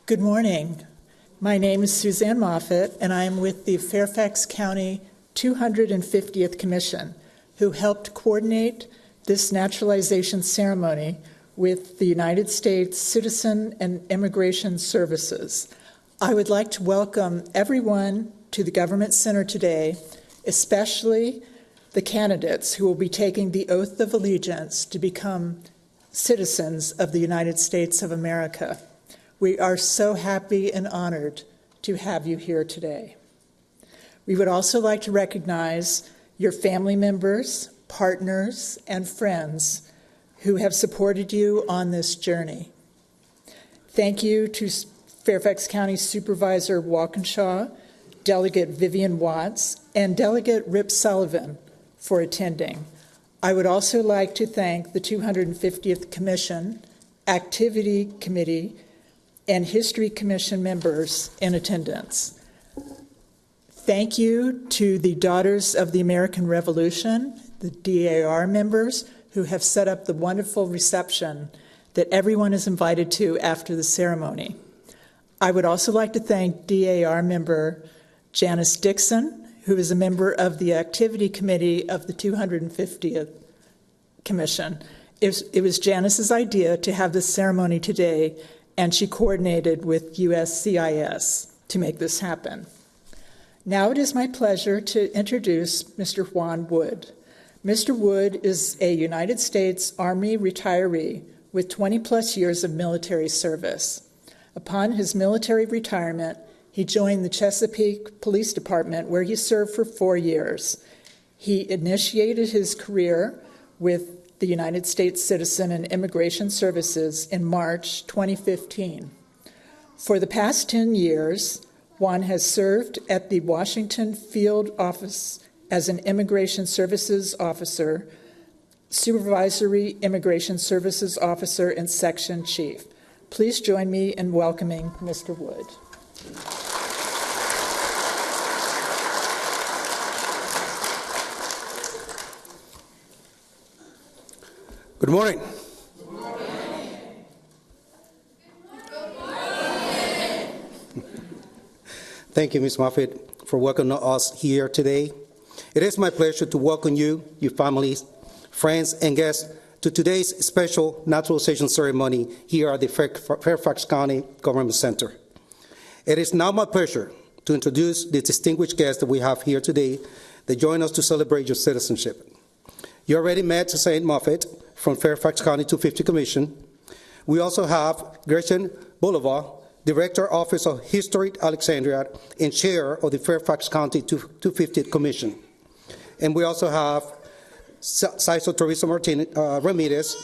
Good morning. My name is Suzanne Moffett, and I am with the Fairfax County 250th Commission, who helped coordinate this naturalization ceremony with the United States Citizen and Immigration Services. I would like to welcome everyone to the Government Center today, especially the candidates who will be taking the oath of allegiance to become citizens of the United States of America. We are so happy and honored to have you here today. We would also like to recognize your family members, partners, and friends who have supported you on this journey. Thank you to Fairfax County Supervisor Walkinshaw, Delegate Vivian Watts, and Delegate Rip Sullivan for attending. I would also like to thank the 250th Commission, Activity Committee, and History Commission members in attendance. Thank you to the Daughters of the American Revolution, the DAR members, who have set up the wonderful reception that everyone is invited to after the ceremony. I would also like to thank DAR member Janice Dixon, who is a member of the Activity Committee of the 250th Commission. It was Janice's idea to have this ceremony today, and she coordinated with USCIS to make this happen. Now it is my pleasure to introduce Mr. Juan Wood. Mr. Wood is a United States Army retiree with 20-plus years of military service. Upon his military retirement, he joined the Chesapeake Police Department, where he served for 4 years. He initiated his career with the United States Citizen and Immigration Services in March 2015. For the past 10 years, Juan has served at the Washington Field Office as an Immigration Services Officer, Supervisory Immigration Services Officer, and Section Chief. Please join me in welcoming Mr. Wood. Good morning. Good morning. Good morning. Thank you, Ms. Moffett, for welcoming us here today. It is my pleasure to welcome you, your families, friends, and guests to today's special naturalization ceremony here at the Fairfax County Government Center. It is now my pleasure to introduce the distinguished guests that we have here today that join us to celebrate your citizenship. You already met St. Moffett from Fairfax County 250 Commission. We also have Gretchen Boulevard, Director, Office of Historic Alexandria, and Chair of the Fairfax County 250 Commission. And we also have Cecil Teresa Ramirez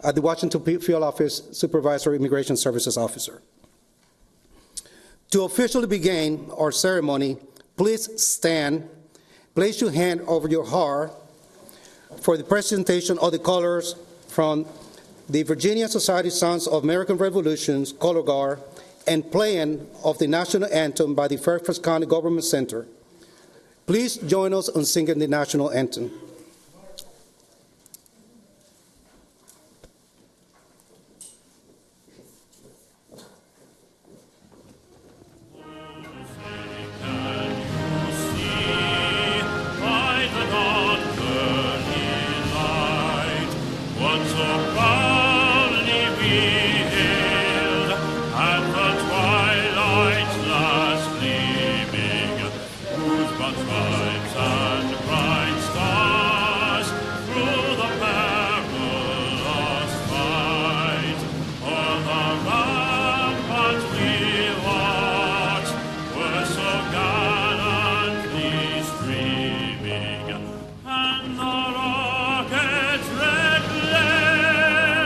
at the Washington Field Office, Supervisor Immigration Services Officer. To officially begin our ceremony, please stand, place your hand over your heart for the presentation of the colors from the Virginia Society Sons of American Revolution's Color Guard and playing of the national anthem by the Fairfax County Government Center. Please join us in singing the national anthem. And the rocket's red glare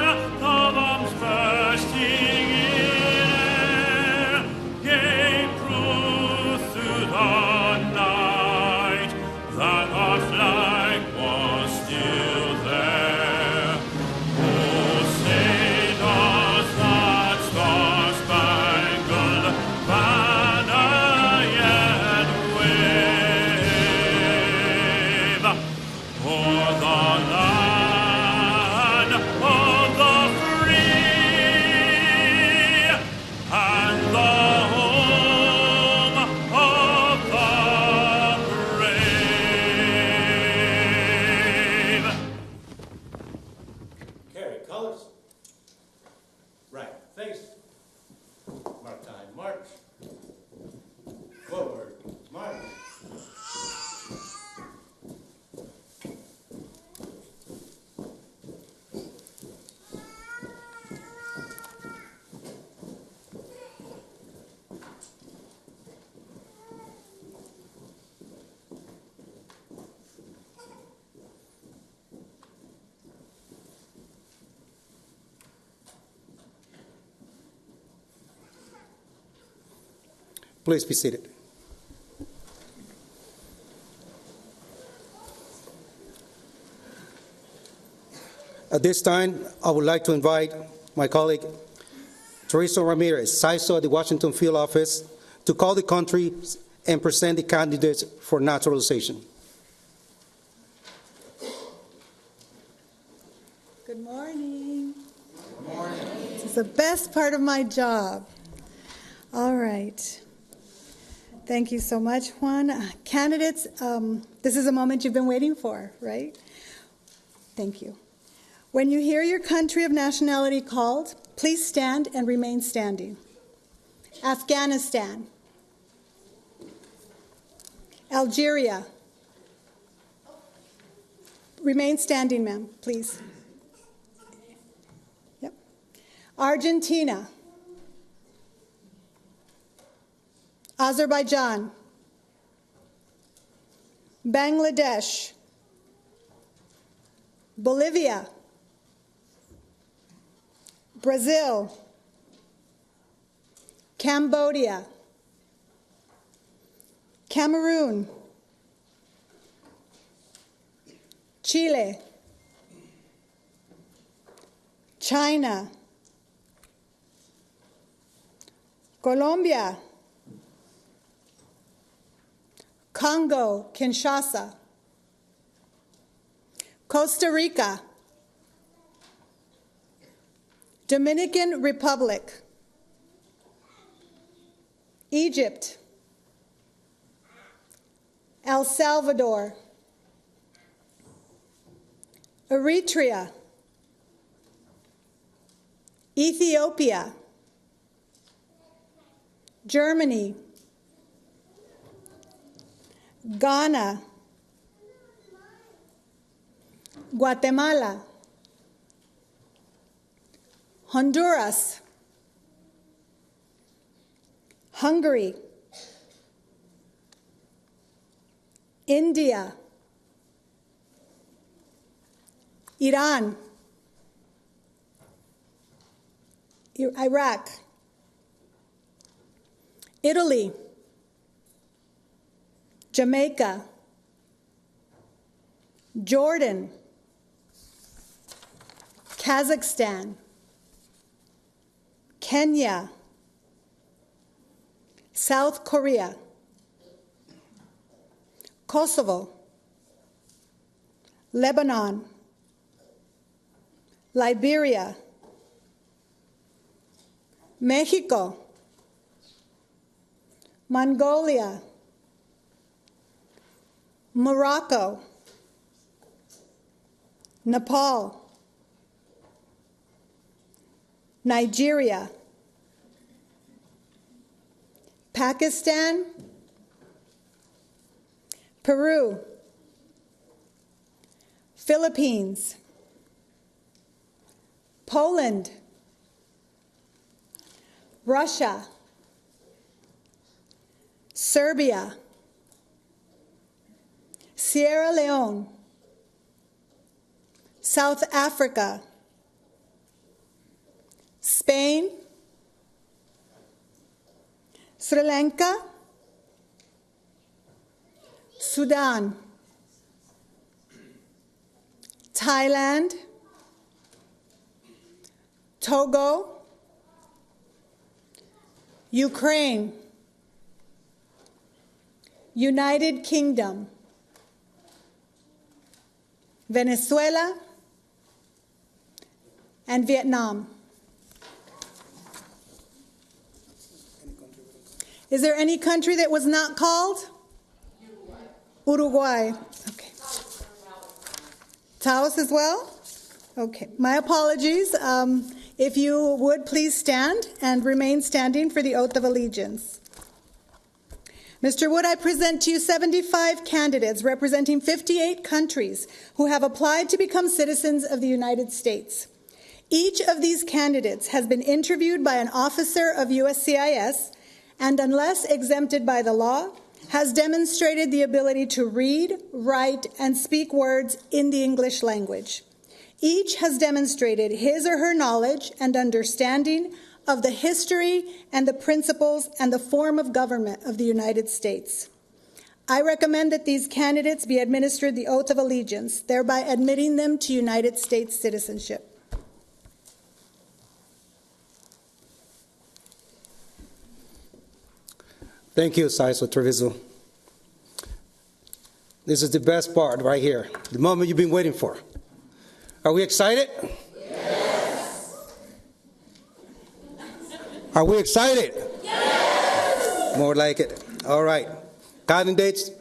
Please be seated. At this time, I would like to invite my colleague, Teresa Ramirez, CISO at the Washington Field Office, to call the country and present the candidates for naturalization. Good morning. Good morning. This is the best part of my job. All right. Thank you so much, Juan. Candidates, this is a moment you've been waiting for, right? Thank you. When you hear your country of nationality called, please stand and remain standing. Afghanistan. Algeria. Remain standing, ma'am, please. Yep. Argentina. Azerbaijan. Bangladesh. Bolivia. Brazil. Cambodia. Cameroon. Chile. China. Colombia. Congo, Kinshasa. Costa Rica. Dominican Republic. Egypt. El Salvador. Eritrea. Ethiopia. Germany. Ghana. Guatemala. Honduras. Hungary. India. Iran. Iraq. Italy. Jamaica. Jordan. Kazakhstan. Kenya. South Korea. Kosovo. Lebanon. Liberia. Mexico. Mongolia. Morocco. Nepal. Nigeria. Pakistan. Peru. Philippines. Poland. Russia. Serbia. Sierra Leone. South Africa. Spain. Sri Lanka. Sudan. Thailand. Togo. Ukraine. United Kingdom. Venezuela, and Vietnam. Is there any country that was not called? Uruguay. Okay. Taos as well? Okay. My apologies. If you would please stand and remain standing for the oath of allegiance. Mr. Wood, I present to you 75 candidates representing 58 countries who have applied to become citizens of the United States. Each of these candidates has been interviewed by an officer of USCIS and, unless exempted by the law, has demonstrated the ability to read, write, and speak words in the English language. Each has demonstrated his or her knowledge and understanding of the history and the principles and the form of government of the United States. I recommend that these candidates be administered the oath of allegiance, thereby admitting them to United States citizenship. Thank you, Saiso Treviso. This is the best part right here, the moment you've been waiting for. Are we excited? Yes. Are we excited? Yes. More like it. All right. Candidates,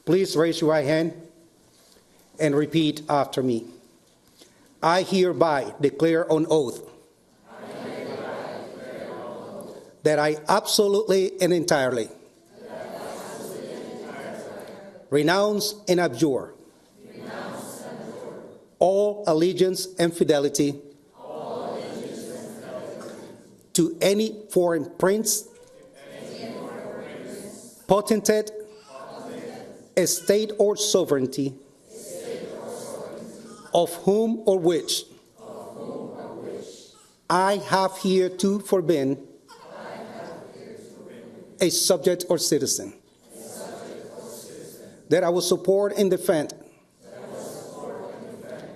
please raise your right hand and repeat after me. I hereby declare on oath that I absolutely and entirely renounce and abjure all allegiance and fidelity to any foreign prince, potentate, estate or sovereignty, of whom or which I have hereto forbidden a subject or citizen, that I will support and defend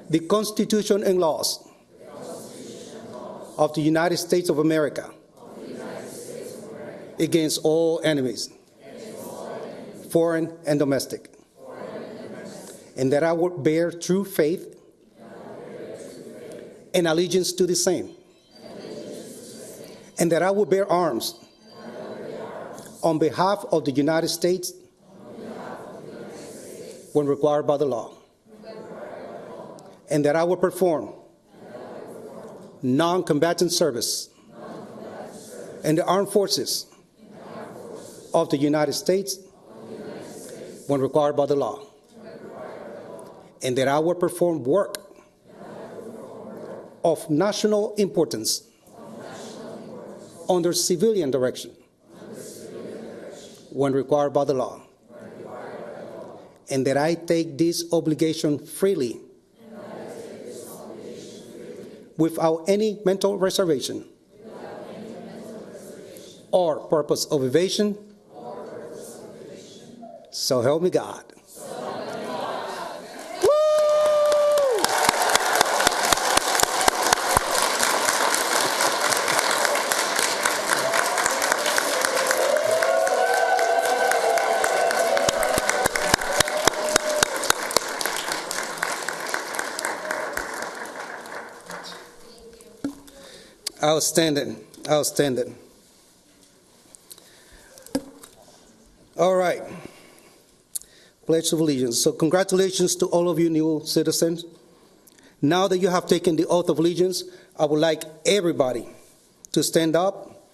the Constitution and laws of the United States of America against all enemies, foreign and domestic, and that I will bear true faith and allegiance to the same, and that I will bear arms on behalf of the United States when required by the law, and that I will perform non-combatant service in the armed forces of the United States when required by the law, and that I will perform work of national importance under civilian direction when required by the law, and that I take this obligation freely without any mental reservation or purpose of evasion. So help me God. Outstanding. Outstanding. All right. Pledge of Allegiance. So congratulations to all of you new citizens. Now that you have taken the oath of allegiance, I would like everybody to stand up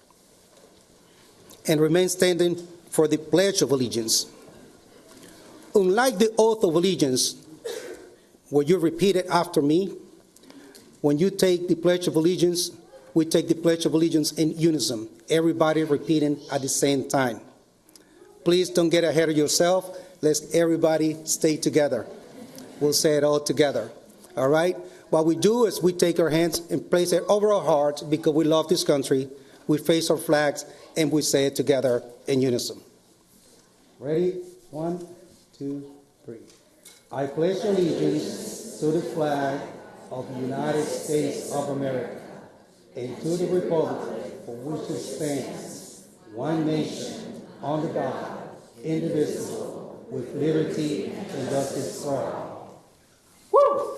and remain standing for the Pledge of Allegiance. Unlike the oath of allegiance, where you repeat it after me, when you take the Pledge of Allegiance, we take the Pledge of Allegiance in unison, everybody repeating at the same time. Please don't get ahead of yourself. Let's everybody stay together. We'll say it all together. All right? What we do is we take our hands and place it over our hearts because we love this country. We face our flags and we say it together in unison. Ready? 1, 2, 3. I pledge allegiance to the flag of the United States of America and to the republic for which it stands, one nation, under God, indivisible, with liberty and justice for all. Woo!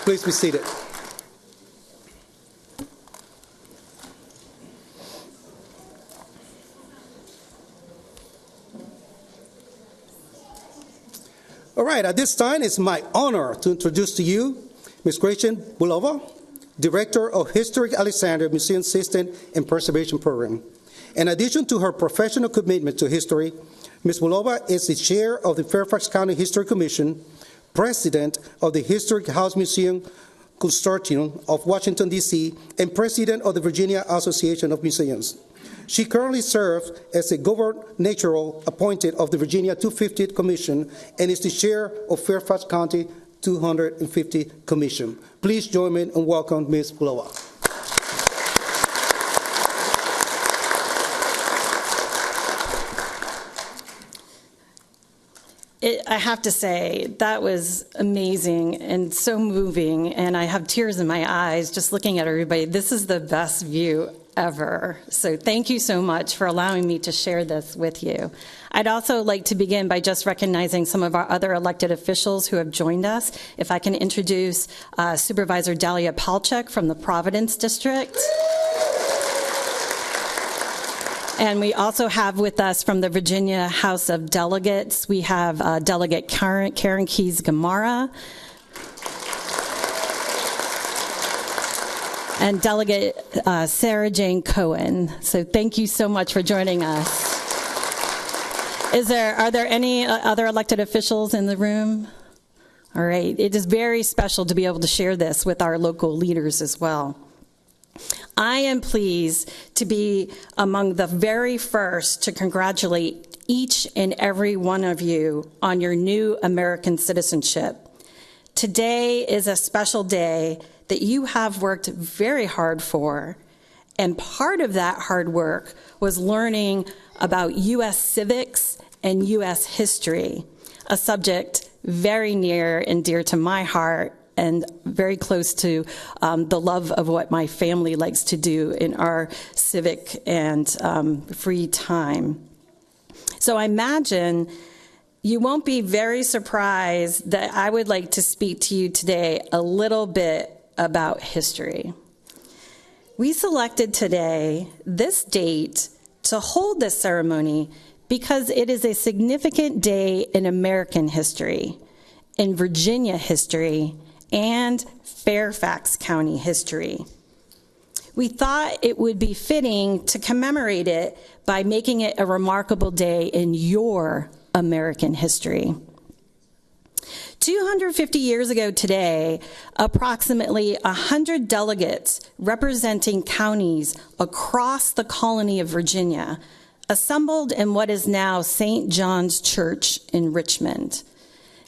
Please be seated. All right, at this time, it's my honor to introduce to you Ms. Gretchen Bulova, Director of Historic Alexandria Museum System and Preservation Program. In addition to her professional commitment to history, Ms. Bulova is the Chair of the Fairfax County History Commission, President of the Historic House Museum Consortium of Washington, D.C., and President of the Virginia Association of Museums. She currently serves as a gubernatorial appointed of the Virginia 250th Commission and is the chair of Fairfax County 250 Commission. Please join me and welcome Ms. Bloa. I have to say, that was amazing and so moving, and I have tears in my eyes just looking at everybody. This is the best view ever. So thank you so much for allowing me to share this with you. I'd also like to begin by just recognizing some of our other elected officials who have joined us. If I can introduce Supervisor Dalia Palchuk from the Providence District. And we also have with us from the Virginia House of Delegates, we have Delegate Karen Keyes-Gamarra and Delegate Sarah Jane Cohen. So thank you so much for joining us. Are there any other elected officials in the room? All right. It is very special to be able to share this with our local leaders as well. I am pleased to be among the very first to congratulate each and every one of you on your new American citizenship. Today is a special day that you have worked very hard for, and part of that hard work was learning about U.S. civics and U.S. history, a subject very near and dear to my heart and very close to the love of what my family likes to do in our civic and free time. So I imagine you won't be very surprised that I would like to speak to you today a little bit about history. We selected today this date to hold this ceremony because it is a significant day in American history, in Virginia history, and Fairfax County history. We thought it would be fitting to commemorate it by making it a remarkable day in your American history. 250 years ago today, approximately 100 delegates representing counties across the colony of Virginia assembled in what is now St. John's Church in Richmond.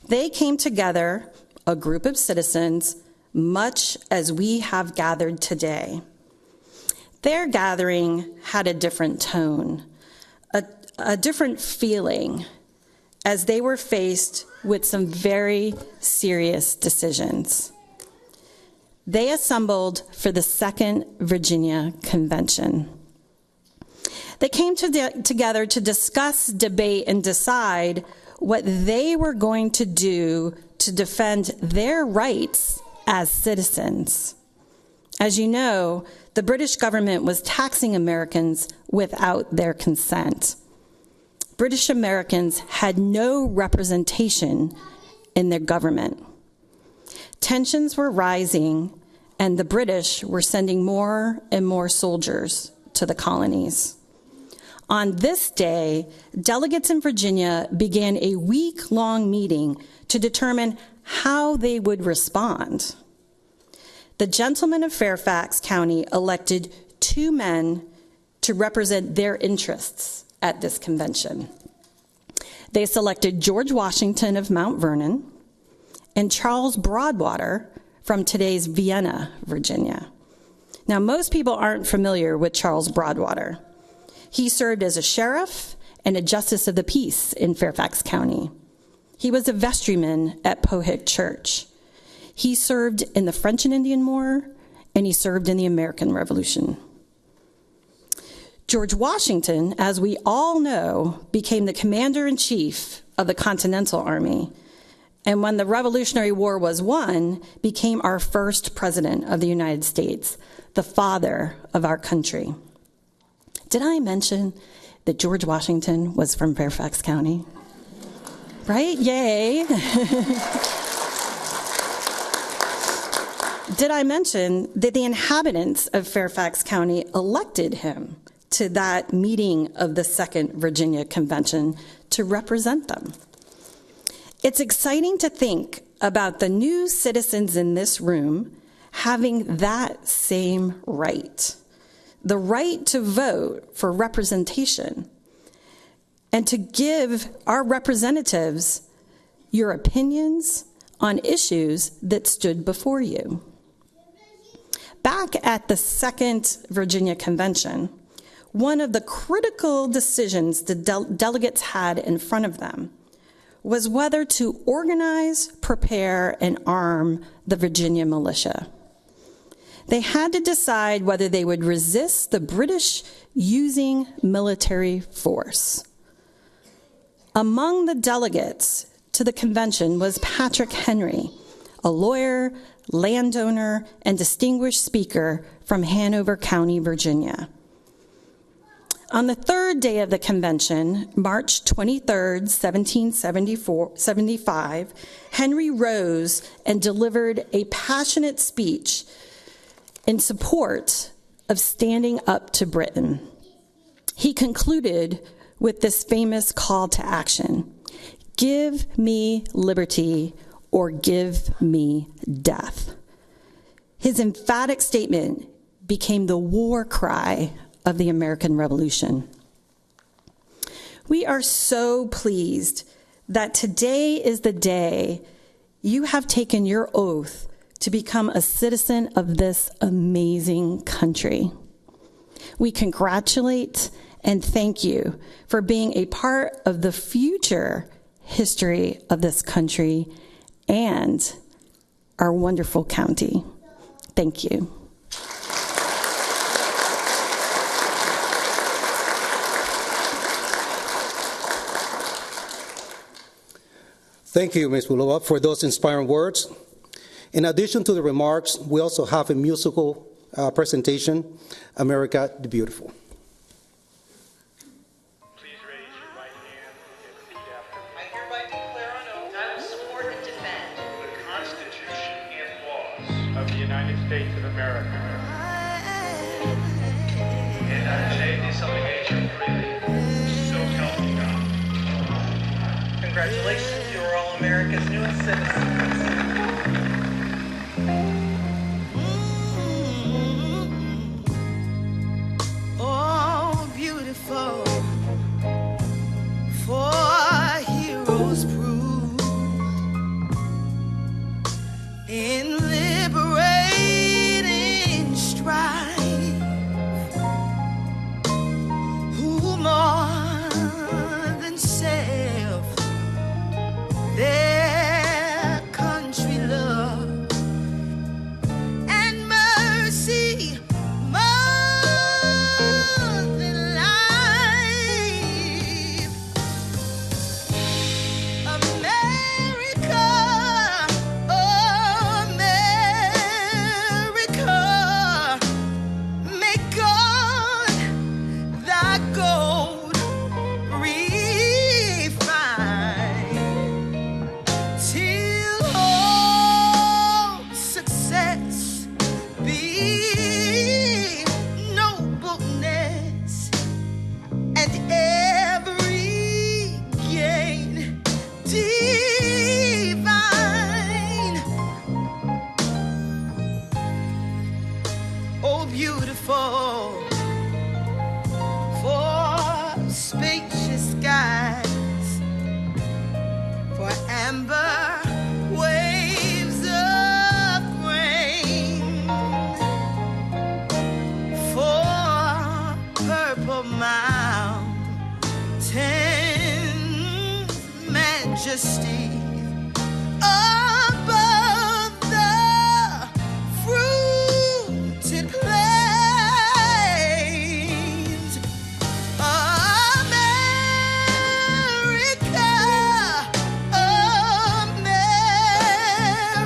They came together, a group of citizens, much as we have gathered today. Their gathering had a different tone, a different feeling, as they were faced with some very serious decisions. They assembled for the Second Virginia Convention. They came together to discuss, debate, and decide what they were going to do to defend their rights as citizens. As you know, the British government was taxing Americans without their consent. British Americans had no representation in their government. Tensions were rising, and the British were sending more and more soldiers to the colonies. On this day, delegates in Virginia began a week-long meeting to determine how they would respond. The gentlemen of Fairfax County elected 2 men to represent their interests at this convention. They selected George Washington of Mount Vernon and Charles Broadwater from today's Vienna, Virginia. Now, most people aren't familiar with Charles Broadwater. He served as a sheriff and a justice of the peace in Fairfax County. He was a vestryman at Pohick Church. He served in the French and Indian War, and he served in the American Revolution. George Washington, as we all know, became the commander-in-chief of the Continental Army, and when the Revolutionary War was won, became our first president of the United States, the father of our country. Did I mention that George Washington was from Fairfax County? Right? Yay. Did I mention that the inhabitants of Fairfax County elected him to that meeting of the Second Virginia Convention to represent them? It's exciting to think about the new citizens in this room having that same right. the right to vote for representation and to give our representatives your opinions on issues that stood before you. Back at the Second Virginia Convention, one of the critical decisions the delegates had in front of them was whether to organize, prepare, and arm the Virginia militia. They had to decide whether they would resist the British using military force. Among the delegates to the convention was Patrick Henry, a lawyer, landowner, and distinguished speaker from Hanover County, Virginia. On the third day of the convention, March 23rd, 1775, Henry rose and delivered a passionate speech in support of standing up to Britain. He concluded with this famous call to action: "Give me liberty or give me death." His emphatic statement became the war cry of the American Revolution. We are so pleased that today is the day you have taken your oath to become a citizen of this amazing country. We congratulate and thank you for being a part of the future history of this country and our wonderful county. Thank you. Thank you, Ms. Bulova, for those inspiring words. In addition to the remarks, we also have a musical presentation, America the Beautiful. Please raise your right hand and repeat after me. I hereby declare on oath I will support and defend The Constitution and laws of the United States of America. And I will take this obligation freely. So help me God. Congratulations, you are all America's newest citizens. Oh, beautiful, for heroes proved in liberating strife, who more than self their country love and mercy more than life. America, oh America, may God thy gold refine till all success be nobleness and every gain divine. Oh, beautiful, for spacious skies, for amber waves of grain, for purple mountain majesty above the fruited plains. America,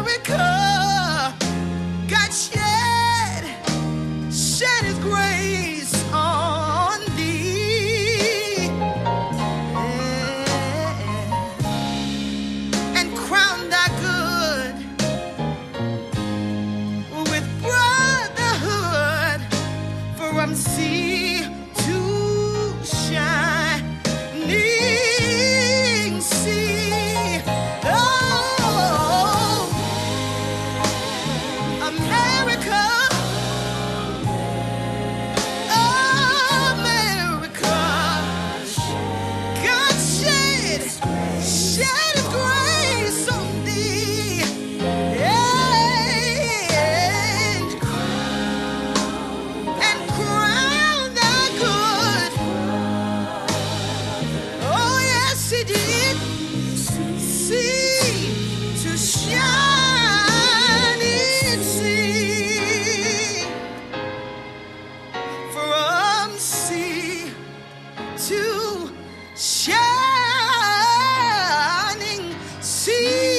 America, God shed his grace on thee. to shining sea.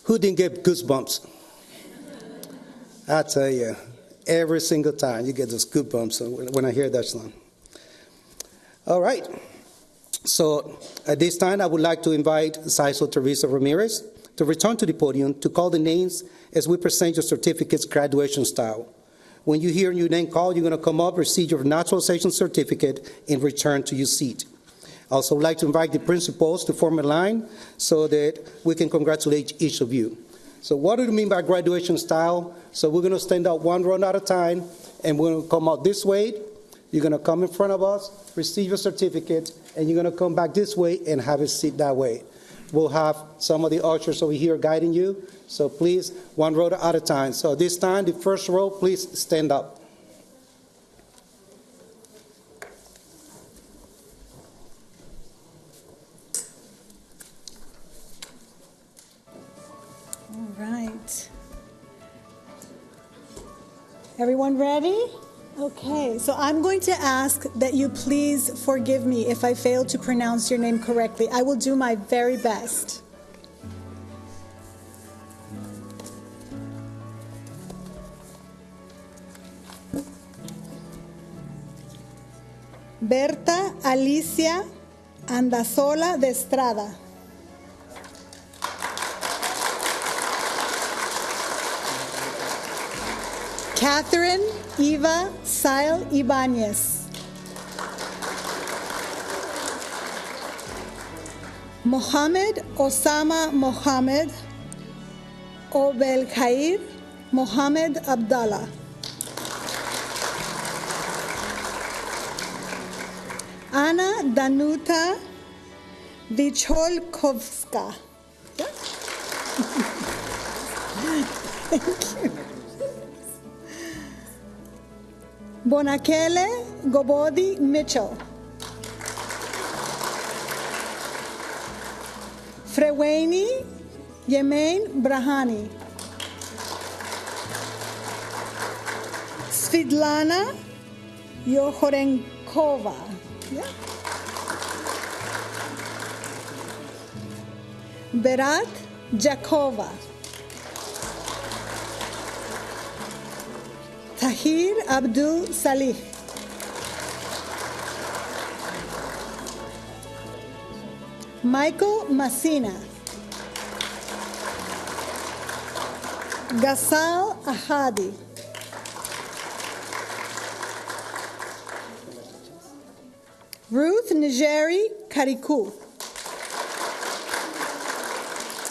Who didn't get goosebumps? I tell you, every single time you get those goosebumps when I hear that song. All right. So at this time, I would like to invite Saiso Teresa Ramirez to return to the podium to call the names as we present your certificates graduation style. When you hear your name called, you're going to come up, receive your naturalization certificate, and return to your seat. I also would like to invite the principals to form a line so that we can congratulate each of you. So what do you mean by graduation style? So we're going to stand up one row at a time, and we're going to come out this way. You're going to come in front of us, receive your certificate, and you're going to come back this way and have a seat that way. We'll have some of the ushers over here guiding you. So please, one row at a time. So this time, the first row, please stand up. All right. Everyone ready? Okay, so I'm going to ask that you please forgive me if I fail to pronounce your name correctly. I will do my very best. Berta Alicia Andasola de Estrada. Catherine Eva Sail Ibanez. Mohammed Osama Mohammed Obel Khair Mohammed Abdallah. Anna Danuta Vicholkovska. Yeah? Thank you. Bonakele Gobodi Mitchell. Freweni Yemain Brahani. Svidlana Yohorenkova. Yeah. Berat Jakova. Tahir Abdul Salih. Michael Massina. Gasal Ahadi. Ruth Nigeri Kariku.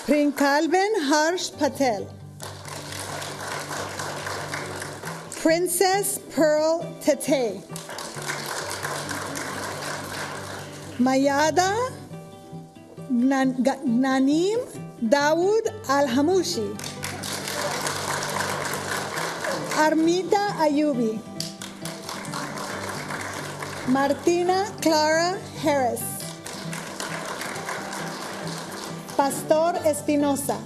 Prinkalben Harsh Patel. Princess Pearl Tete. Mayada Nanim Dawood Al-Hamushi. Armita Ayubi. Martina Clara Harris. Pastor Espinosa.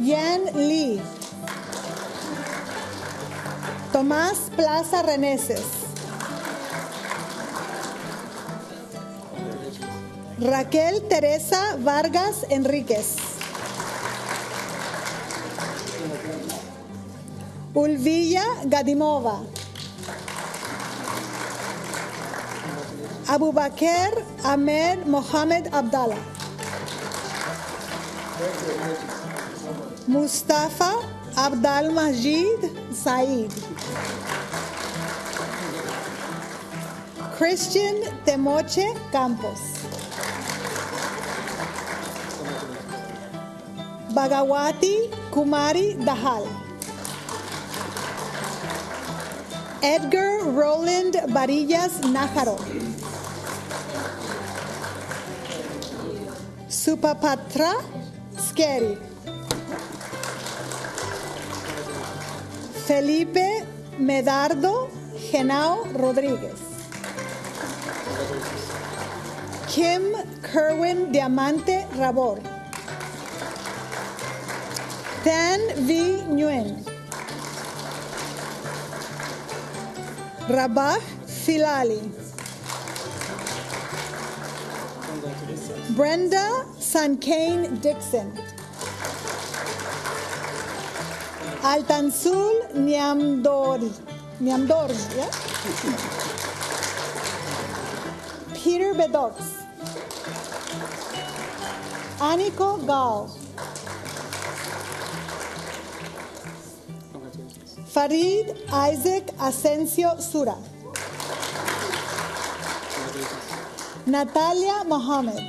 Yan Lee. Tomás Plaza Reneses. Raquel Teresa Vargas Enríquez. Ulvilla Gadimova. Abubakar Ahmed Mohamed Abdallah. Mustafa Abdal Majid Said. Christian Temoche Campos. Bagawati Kumari Dahal. Edgar Roland Barillas Nájaro. Supapatra Scary. Felipe Medardo Genao Rodríguez. Kim Kerwin Diamante Rabor. Tan V. Nguyen. Rabah Filali. Brenda Sankane Dixon. Altansul Nyamdor. Yeah? Peter Bedox. Aniko Gal. Farid Isaac Asensio Sura. Natalia Mohammed.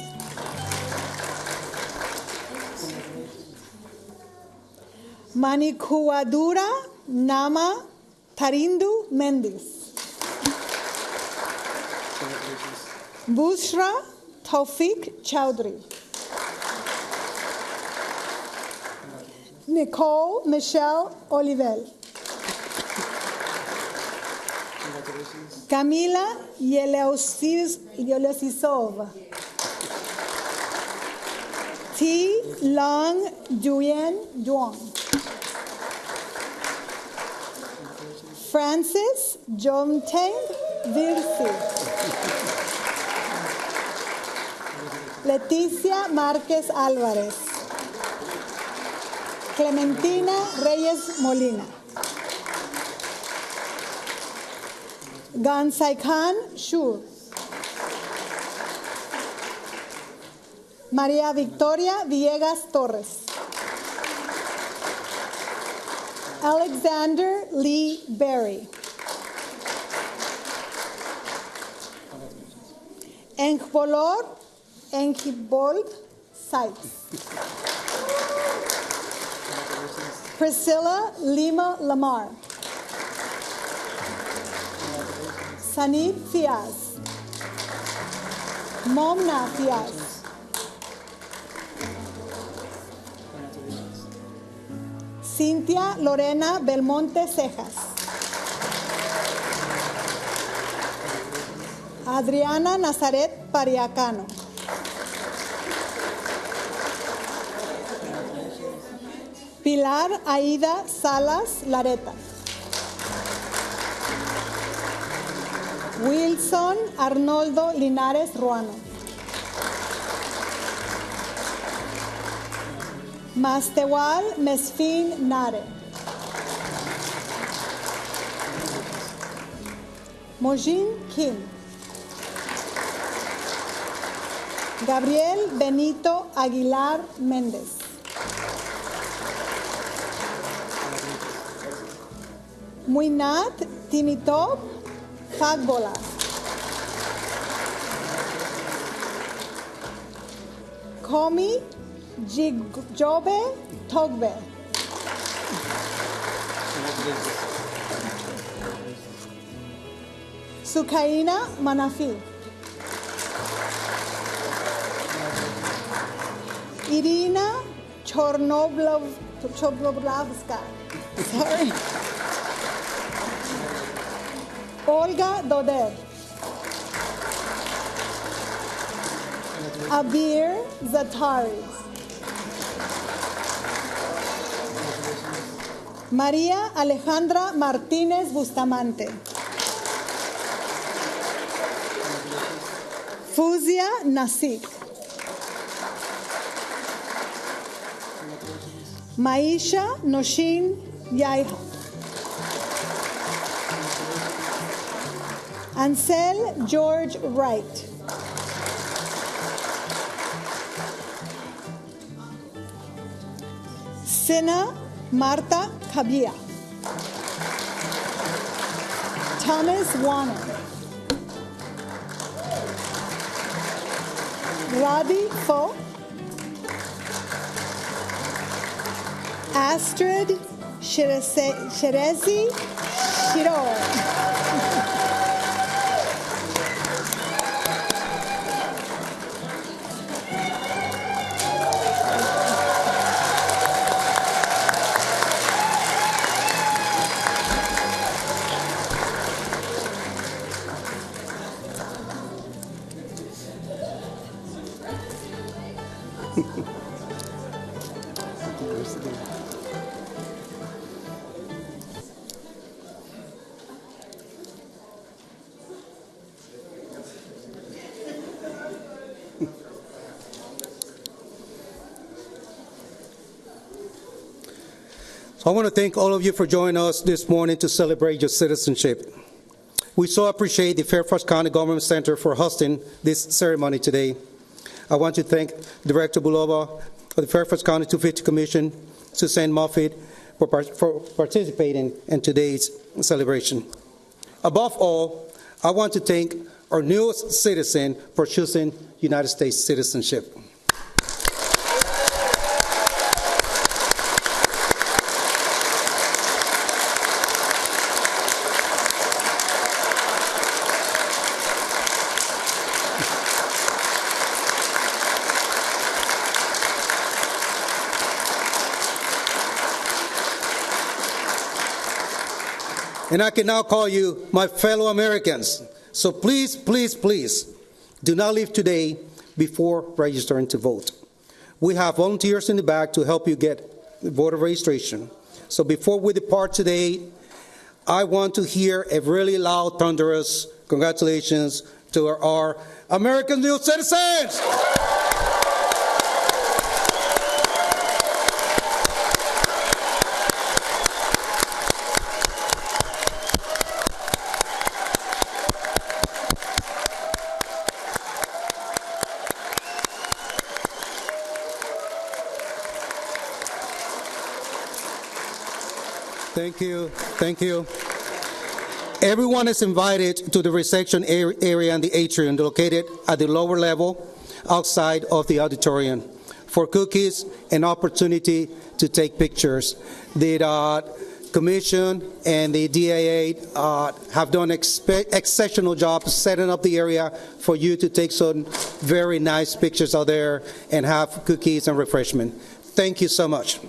Manikuadura Nama Tarindu Mendes. Bushra Taufik Chowdhury. Nicole Michelle Olivel. Camila Yeleosisov. T. Long Duyen Duong. Francis Jomteng Virsi. Leticia Márquez Álvarez. Clementina Reyes Molina. Gansaikan Shur. María Victoria Villegas Torres. Alexander Lee Berry. Engibold Sykes. Priscilla Lima Lamar. Sanib Fiaz. Momna Fiaz. Cintia Lorena Belmonte Cejas. Adriana Nazaret Pariacano. Pilar Aida Salas Lareta. Wilson Arnoldo Linares Ruano. Mastewal Mesfin Nare. Mojin Kim. Gabriel Benito Aguilar Méndez. Muinat Timitov Fagbola. Komi Jobe Togbe. Sukaina Manafi. Irina Chornoblovska. Sorry. Olga Doder. Abir Zatari. María Alejandra Martínez Bustamante. Fuzia Nasik. Maisha Noshin Yaiha. Ansel George Wright. Sina Marta Kabia. Thomas Warner. Rabi Fo. Astrid Sherezi Shiror. So I want to thank all of you for joining us this morning to celebrate your citizenship. We so appreciate the Fairfax County Government Center for hosting this ceremony today. I want to thank Director Bulova of the Fairfax County 250 Commission, Suzanne Moffitt, for participating in today's celebration. Above all, I want to thank our newest citizen for choosing United States citizenship. And I can now call you my fellow Americans. So please, please, please, do not leave today before registering to vote. We have volunteers in the back to help you get voter registration. So before we depart today, I want to hear a really loud, thunderous congratulations to our American new citizens. Thank you. Thank you. Everyone is invited to the reception area in the atrium located at the lower level outside of the auditorium for cookies and opportunity to take pictures. The Commission and the DAA have done an exceptional job setting up the area for you to take some very nice pictures out there and have cookies and refreshment. Thank you so much.